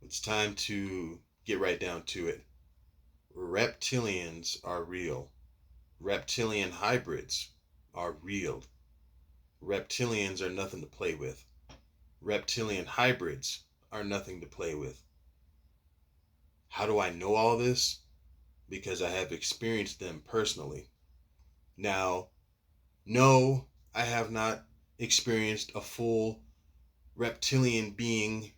It's time to get right down to it. Reptilians are real. Reptilian hybrids are real. Reptilians are nothing to play with. Reptilian hybrids are nothing to play with. How do I know all this? Because I have experienced them personally. Now, no, I have not experienced a full reptilian being,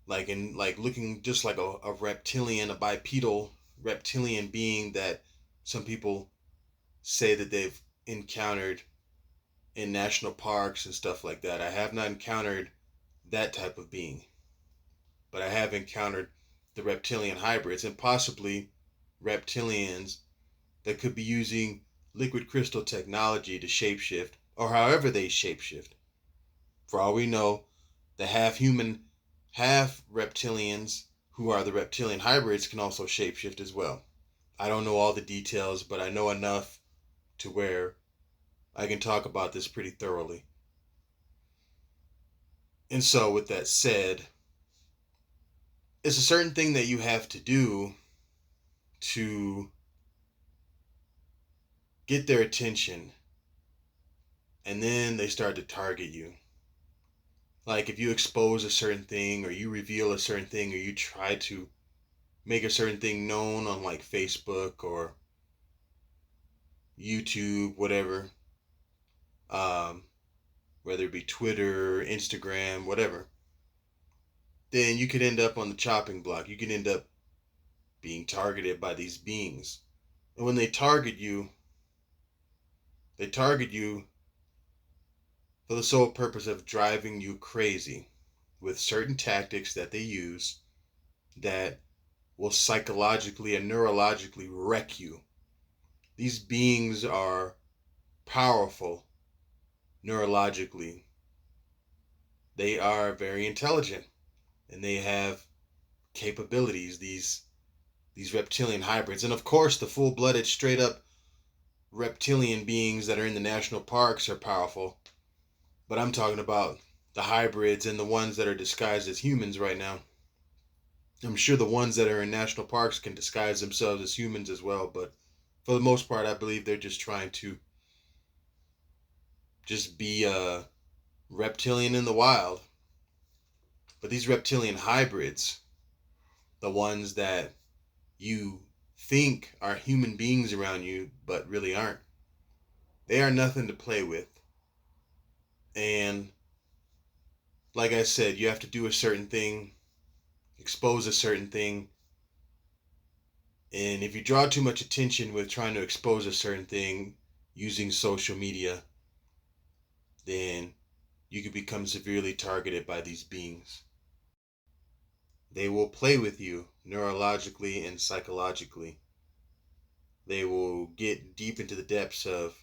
like looking just like a reptilian, a bipedal reptilian being that some people say that they've encountered in national parks and stuff like that. I have not encountered that type of being, but I have encountered the reptilian hybrids and possibly reptilians that could be using liquid crystal technology to shapeshift, or however they shapeshift. For all we know, the half human, half reptilians who are the reptilian hybrids can also shapeshift as well. I don't know all the details, but I know enough to where I can talk about this pretty thoroughly. And so, with that said, it's a certain thing that you have to do to get their attention, and then they start to target you. Like if you expose a certain thing, or you reveal a certain thing, or you try to make a certain thing known on like Facebook or YouTube, whatever, um, whether it be Twitter, Instagram, whatever, then you could end up on the chopping block. You could end up being targeted by these beings. And when they target you for the sole purpose of driving you crazy with certain tactics that they use that will psychologically and neurologically wreck you. These beings are powerful neurologically. They are very intelligent and they have capabilities, these reptilian hybrids. And of course, the full-blooded, straight up reptilian beings that are in the national parks are powerful. But I'm talking about the hybrids and the ones that are disguised as humans right now. I'm sure the ones that are in national parks can disguise themselves as humans as well, but for the most part, I believe they're just trying to just be reptilian in the wild. But these reptilian hybrids, the ones that you think are human beings around you, but really aren't, they are nothing to play with. And like I said, you have to do a certain thing, expose a certain thing. And if you draw too much attention with trying to expose a certain thing using social media, then you could become severely targeted by these beings. They will play with you neurologically and psychologically. They will get deep into the depths of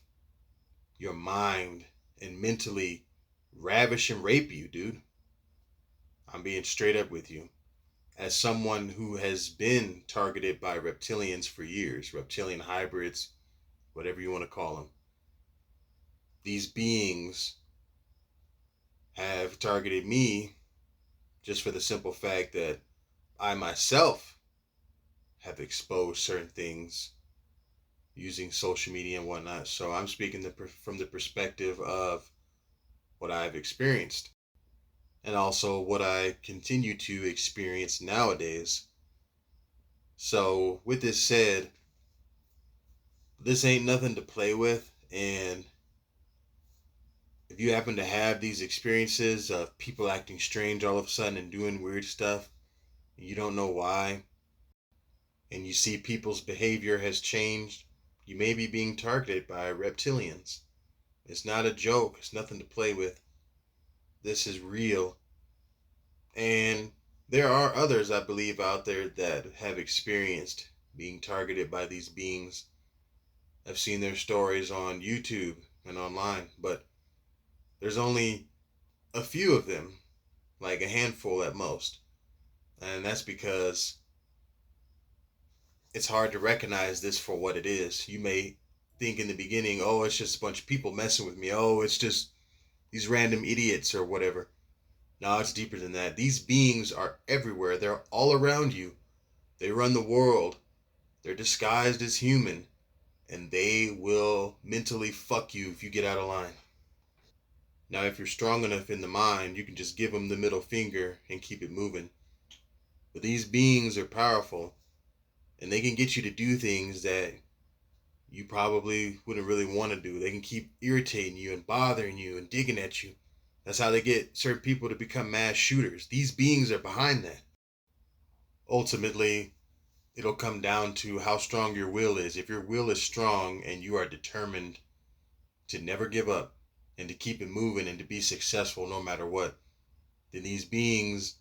your mind and mentally ravish and rape you, dude. I'm being straight up with you. As someone who has been targeted by reptilians for years, reptilian hybrids, whatever you want to call them, these beings have targeted me just for the simple fact that I myself have exposed certain things using social media and whatnot. So I'm speaking from the perspective of what I've experienced and also what I continue to experience nowadays. So, with this said, this ain't nothing to play with. And if you happen to have these experiences of people acting strange all of a sudden and doing weird stuff, and you don't know why, and you see people's behavior has changed, you may be being targeted by reptilians. It's not a joke, it's nothing to play with. This is real. And there are others, I believe, out there that have experienced being targeted by these beings. I've seen their stories on YouTube and online, but there's only a few of them, like a handful at most. And that's because it's hard to recognize this for what it is. You may think in the beginning, oh, it's just a bunch of people messing with me. Oh, it's just these random idiots or whatever. No, it's deeper than that. These beings are everywhere. They're all around you. They run the world. They're disguised as human. And they will mentally fuck you if you get out of line. Now, if you're strong enough in the mind, you can just give them the middle finger and keep it moving. But these beings are powerful, and they can get you to do things that you probably wouldn't really want to do. They can keep irritating you and bothering you and digging at you. That's how they get certain people to become mass shooters. These beings are behind that. Ultimately, it'll come down to how strong your will is. If your will is strong and you are determined to never give up and to keep it moving and to be successful no matter what, then these beings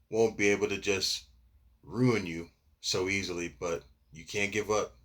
won't be able to just ruin you so easily. But you can't give up.